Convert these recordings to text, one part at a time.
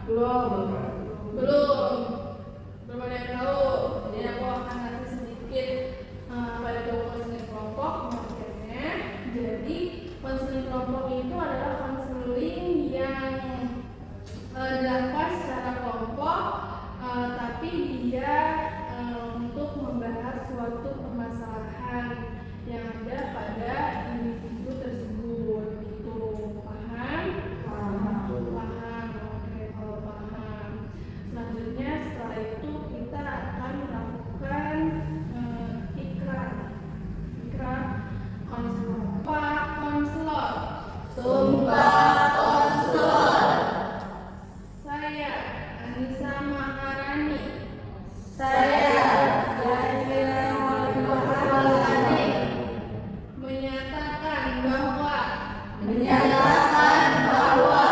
Belum. Belum. Belum ada yang tahu. Jadi aku akan kasih sedikit pada konseling kelompok pengertiannya. Jadi konseling kelompok itu adalah konseling yang dilakukan secara kelompok, tapi dia untuk membahas suatu permasalahan yang ada pada individu tersebut. Itu paham? Paham. Oke, kalau paham. Selanjutnya setelah itu kita akan melakukan ikrar konselor. Pak konselor. Sumpah konselor. Saya Anissa Maharani. Saya Zahira Maharani Menyatakan bahwa menyatakan bahwa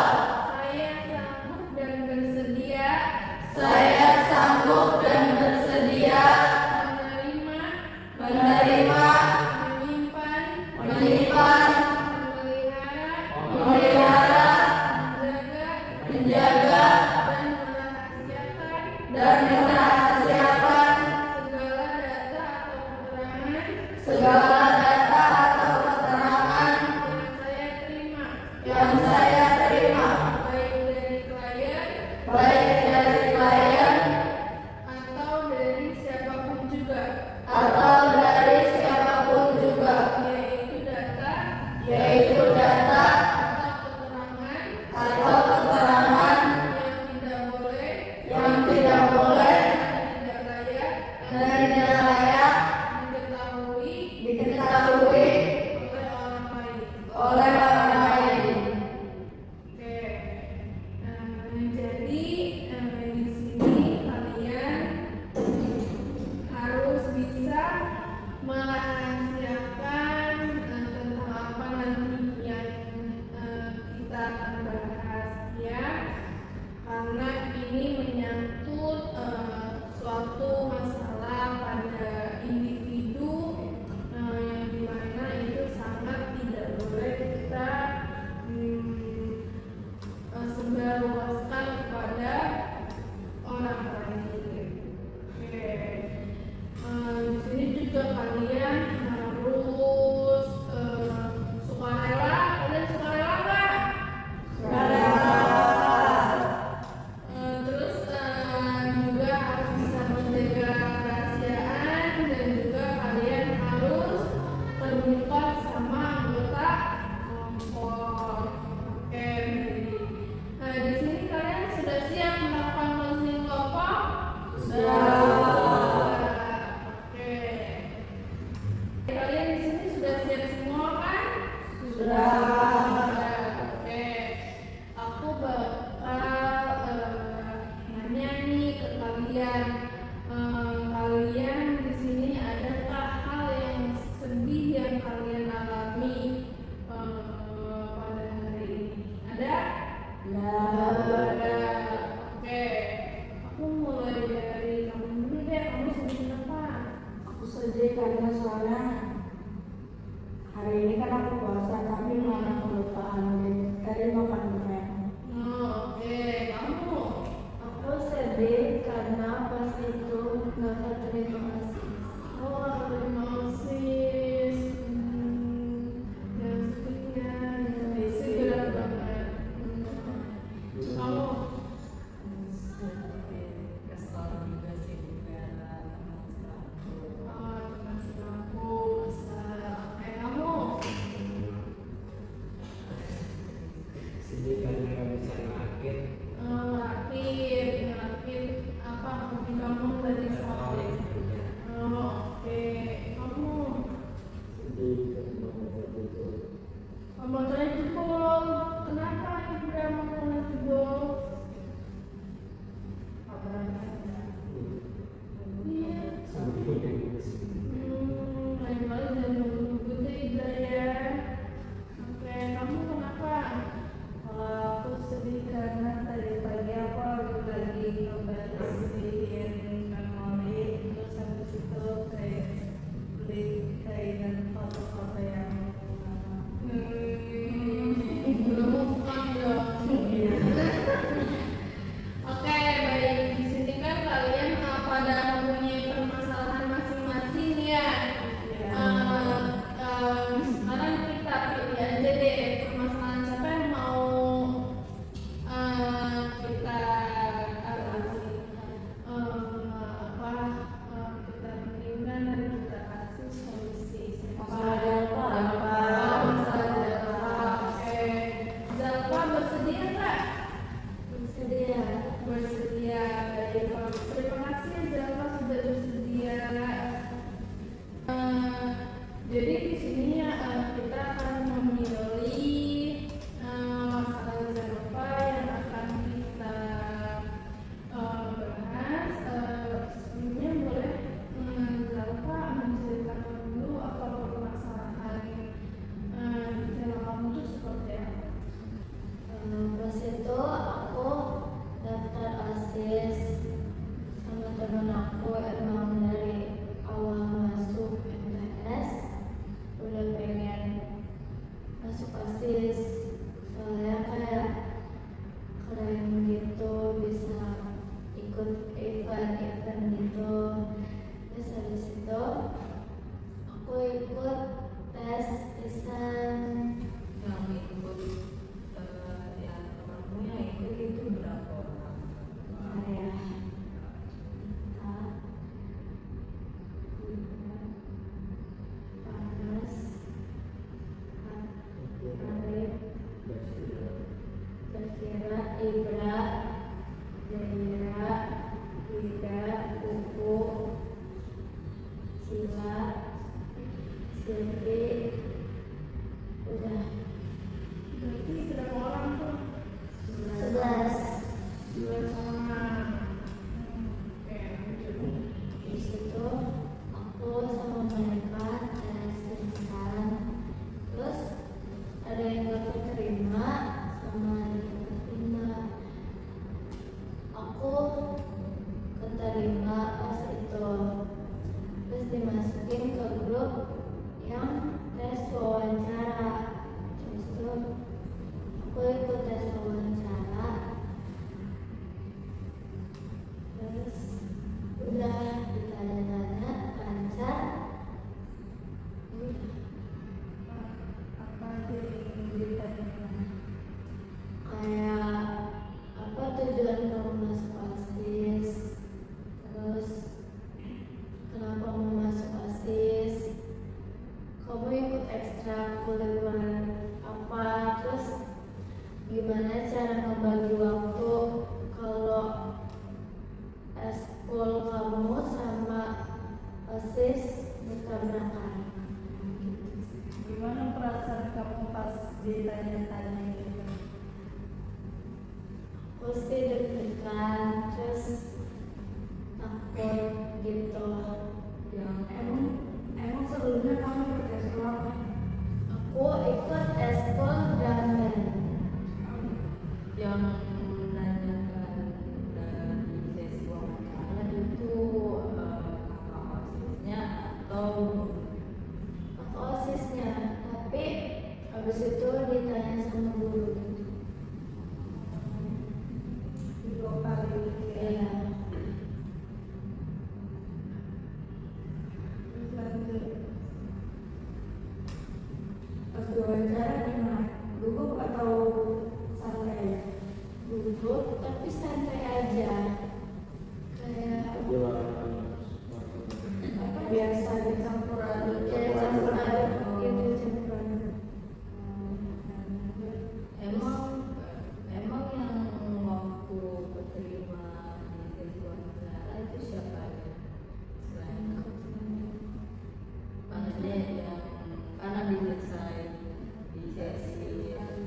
saya sanggup dan bersedia saya sanggup dan bersedia menerima, menyimpan, memelihara, memelihara, menjaga, menjaga, dan dan merahasiakan segala data atau keterangan segala data atau keterangan yang saya terima, yang saya terima, baik dari klien baik dari klien atau dari siapapun juga, yaitu data atau keterangan yang tidak boleh dan tidak layak diketahui oleh orang lain. oleh orang lain. Oke, jadi di sini kalian harus bisa merahasiakan tentang apa nanti yang kita akan bahas ya, karena ini menyangkut suatu masalah pada individu yang dimana itu sangat tidak boleh kita sebarluaskan kepada orang lain. Oke, di sini juga kalian harus sukarela. Kalian sukarela nggak? Terus juga harus bisa menjaga kerahasiaan dan juga kalian harus terbuka sama anggota kelompok. Oke, di sini kalian sudah siap melakukan konseling kelompok? Oke. Kalian di sini sudah siap semua kan? Sudah. Oke. Aku bakal nanya nih ke kalian. Kalian di sini adakah hal yang sedih yang kalian alami pada hari ini? Ada? Ada. Oke. Aku mulai dari kamu dulu deh. Kamu sedih kenapa? Aku sedih karena soalnya hari ini kan aku puasa tapi malah kelupaan dari makan durian. Oke. Kamu? Aku sedih karena pas itu nggak terima kasih. Oh, terima kasih. Yang sedih ya, segera banget. aku ikut tes wawancara, terus udah ditanya-tanya lancar, udah. Apa aja yang ditanyakan? Kayak apa tujuan kamu masuk OSIS, terus kenapa mau masuk OSIS, kamu ikut ekstrakurikuler apa, terus gimana cara ngebagi waktu kalau eskul kamu sama OSIS bertabrakan. Gimana perasaan kamu pas ditanya-tanya itu? Aku sih deg-degan, terus takut gitu. Emang sebelumnya kamu ikut eskul apa? Aku ikut eskul drum band. Yang menanyakan dari sesi wawancara itu kakak OSIS-nya atau Aku OSIS-nya, tapi habis itu ditanya sama guru gitu. Dua kali Iya. Terus lanjut. Pas diwawancara gimana? Gugup atau santai aja? Gugup tapi santai aja. Kayak Apa biasa dicampur aduk? kayak campur aduk gitu, campur aduk. emang yang waktu keterima di sesi wawancara itu siapa aja selain aku? Maksudnya yang karena selesai di sesi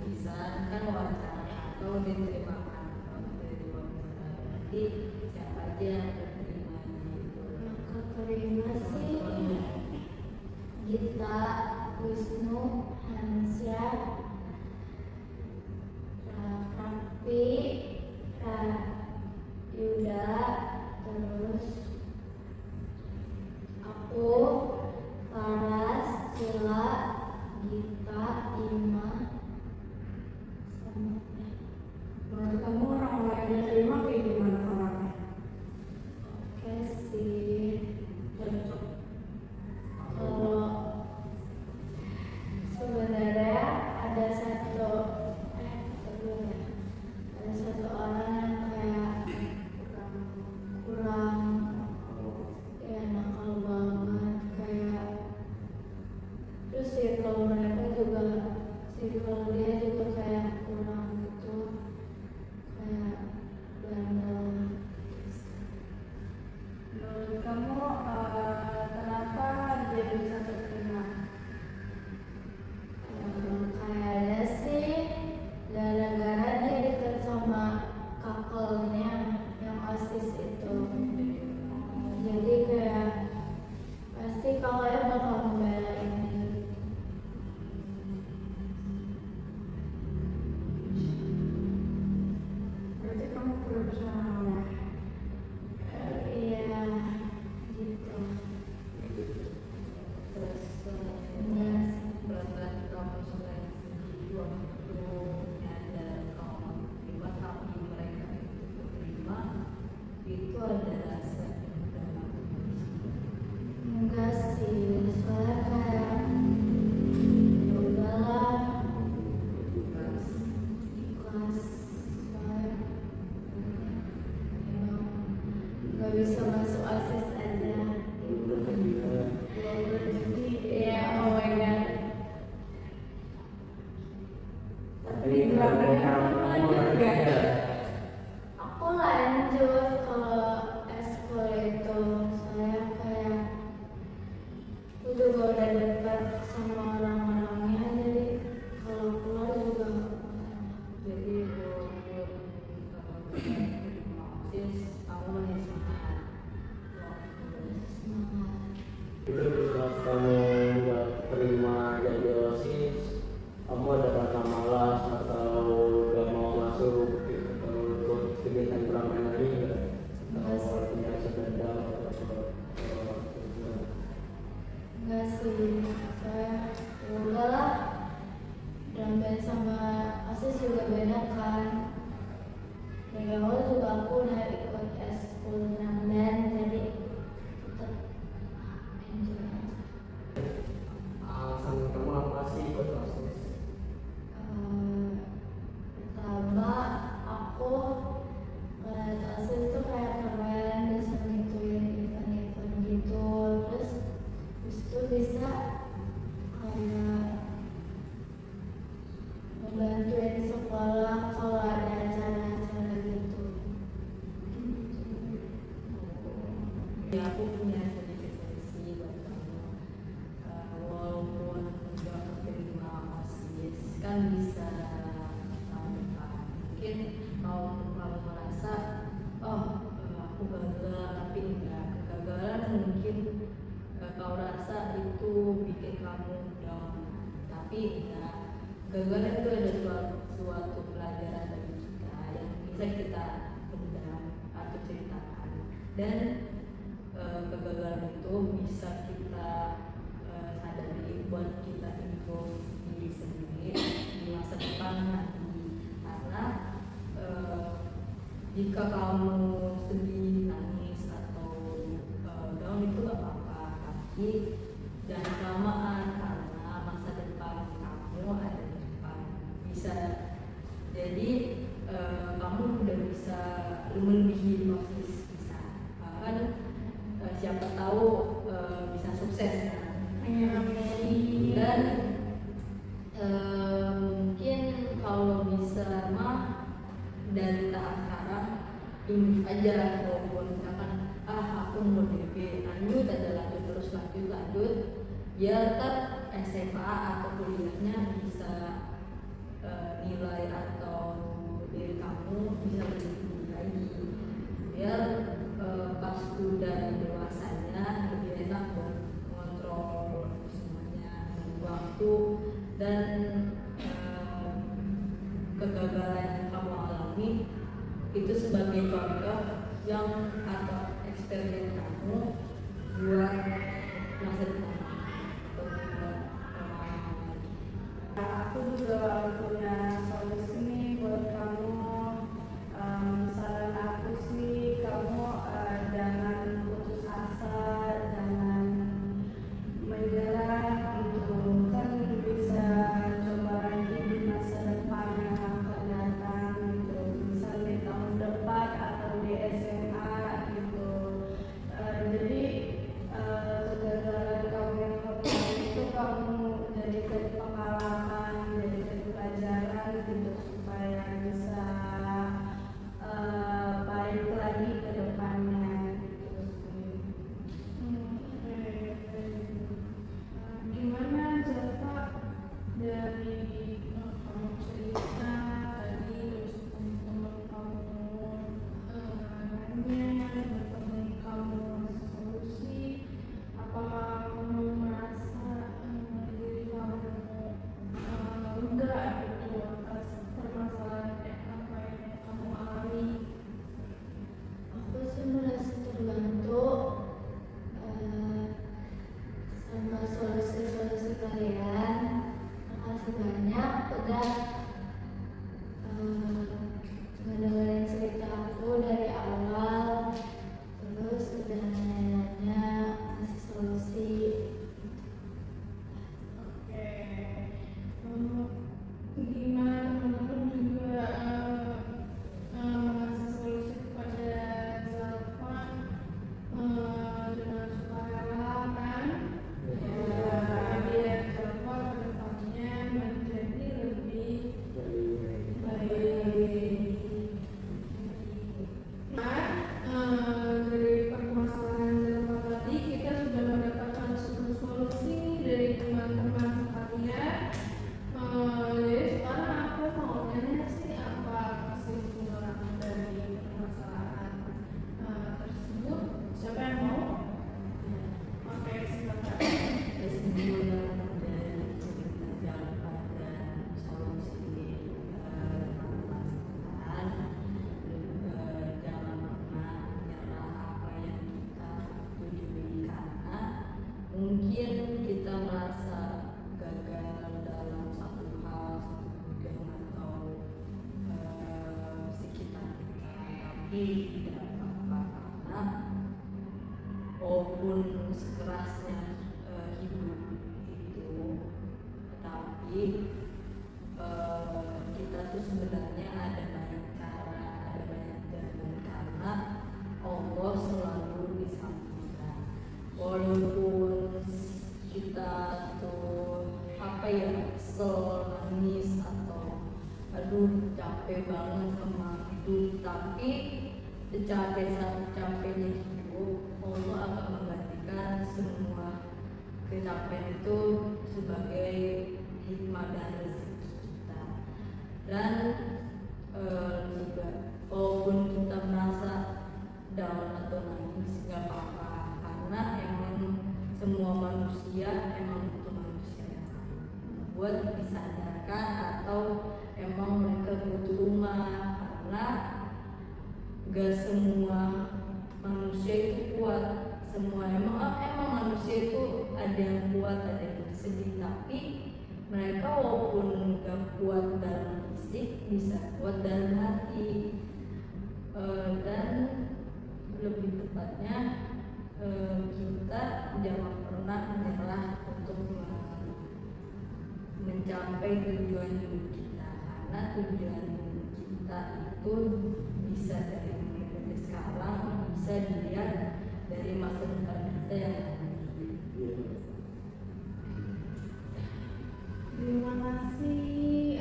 bisa kan wawancara atau diterima kan kalau dari wawancara berarti siapa aja yang keterima gitu. Yang keterima sih Gita, Wisnu, Hansya, Raffi, Yuda, terus aku, Faras, Cila, Gita, Ima, sama Menurut kamu orang lain yang terima kayak gimana orangnya? oke sih. Cocok. Kalau sebenarnya ada satu dari sekolah kalau ada acara-acara gitu. Ya, aku punya sedikit solusi buat kamu. Walaupun nggak menerima OSIS kan bisa tahun depan. Mungkin kalau kamu merasa aku gagal, tapi enggak, kegagalan mungkin kau rasa itu bikin kamu down, tapi enggak. Kegagalan itu ada suatu pelajaran bagi kita yang bisa kita pendam atau ceritakan, dan kegagalan itu bisa kita sadari buat kita improve diri sendiri di masa depan nanti. Karena jika kamu sedih, nangis atau down itu gak apa-apa, tapi jangan kelamaan karena masa depan kamu ada di depan. Bisa jadi kamu udah bisa melebihi OSIS, bisa kan siapa tahu bisa sukses kan. Dan mungkin kalau bisa mah dari tahap sekarang improve aja, walaupun misalkan aku mau DB lanjut terus lanjut biar tetap SMA atau kuliahnya bisa nilai atau diri kamu bisa lebih tinggi lagi, biar pas udah dewasanya lebih enak buat mengontrol semuanya dan waktu. Dan kegagalan yang kamu alami itu sebagai contoh yang atau experience kamu buat masa depan atau buat pengalaman lagi. Aku juga punya solusi nih buat kamu. Saran aku sih, kamu jangan putus asa, jangan menyerah gitu. Kan bisa coba lagi di masa depan yang akan datang gitu. Misal di tahun depan atau di SMA gitu. Jadi kegagalan kamu yang pertama itu kamu jadikan pengalaman, jadikan pelajaran gitu supaya bisa baik lagi ke depannya gitu sih. Gimana Jaka dari kamu cerita tadi, terus teman-teman kamu nanya, dan teman kamu ngasih solusi, apakah kamu merasa diri kamu lega gitu atas permasalahan apa yang kamu alami? Aku sih merasa terbantu sama solusi-solusi kalian. Makasih banyak udah ngedengerin cerita aku dari awal, terus udah nanya-nanya, kasih solusi. Oke, gimana teman-teman juga mengasih solusi kepada Zalfa dengan sukarela kan? Ya, biar Zalfa kedepannya menjadi lebih baik. Dari permasalahan Zalfa tadi kita sudah mendapatkan solusi dari teman-teman sekalian. Jadi sekarang aku mau nanya sih, apa kesimpulan dari permasalahan tersebut? Siapa yang mau? Oke, silakan. Kesimpulan dari cerita Zalfa dan solusi permasalahan, jangan pernah menyerah apa yang kita tuju, karena mungkin kita merasa gagal dalam satu hal, satu bidang atau sekitar kita, tapi tidak apa-apa, karena walaupun sekerasnya hidup itu, tapi kita tuh sebenarnya ada banyak cara, ada banyak jalan, karena Allah selalu di samping kita. Walaupun kita tuh nangis atau aduh capek banget sama hidup, tapi capeknya hidup Allah akan menggantikan semua kecapean itu sebagai hikmah dan rezeki kita. Dan juga walaupun kita merasa down atau nangis gak apa-apa, karena emang semua manusia emang butuh manusia yang buat disadarkan, atau emang mereka butuh rumah, karena gak semua manusia itu kuat. Semua emang manusia itu ada yang kuat, ada yang sedih, tapi mereka walaupun gak kuat dalam fisik bisa kuat dalam hati. Dan lebih tepatnya kita jangan pernah menyerah untuk mencapai tujuan hidup kita, karena tujuan hidup kita itu bisa dari sekarang, bisa dilihat dari masa depan kita yang nanti. Terima kasih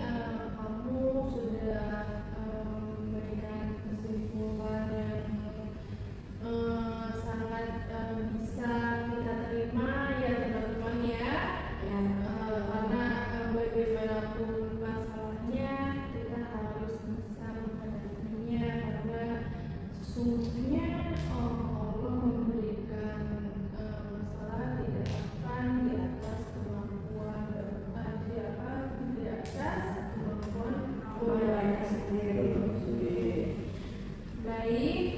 kamu sudah memberikan kesimpulan yang sangat bisa kita terima ya teman-teman ya. Karena bagaimanapun masalahnya kita harus bisa menghadapinya, karena sesungguhnya Allah memberikan masalah tidak akan di atas kemampuan di atas kemampuan orang sendiri. Baik.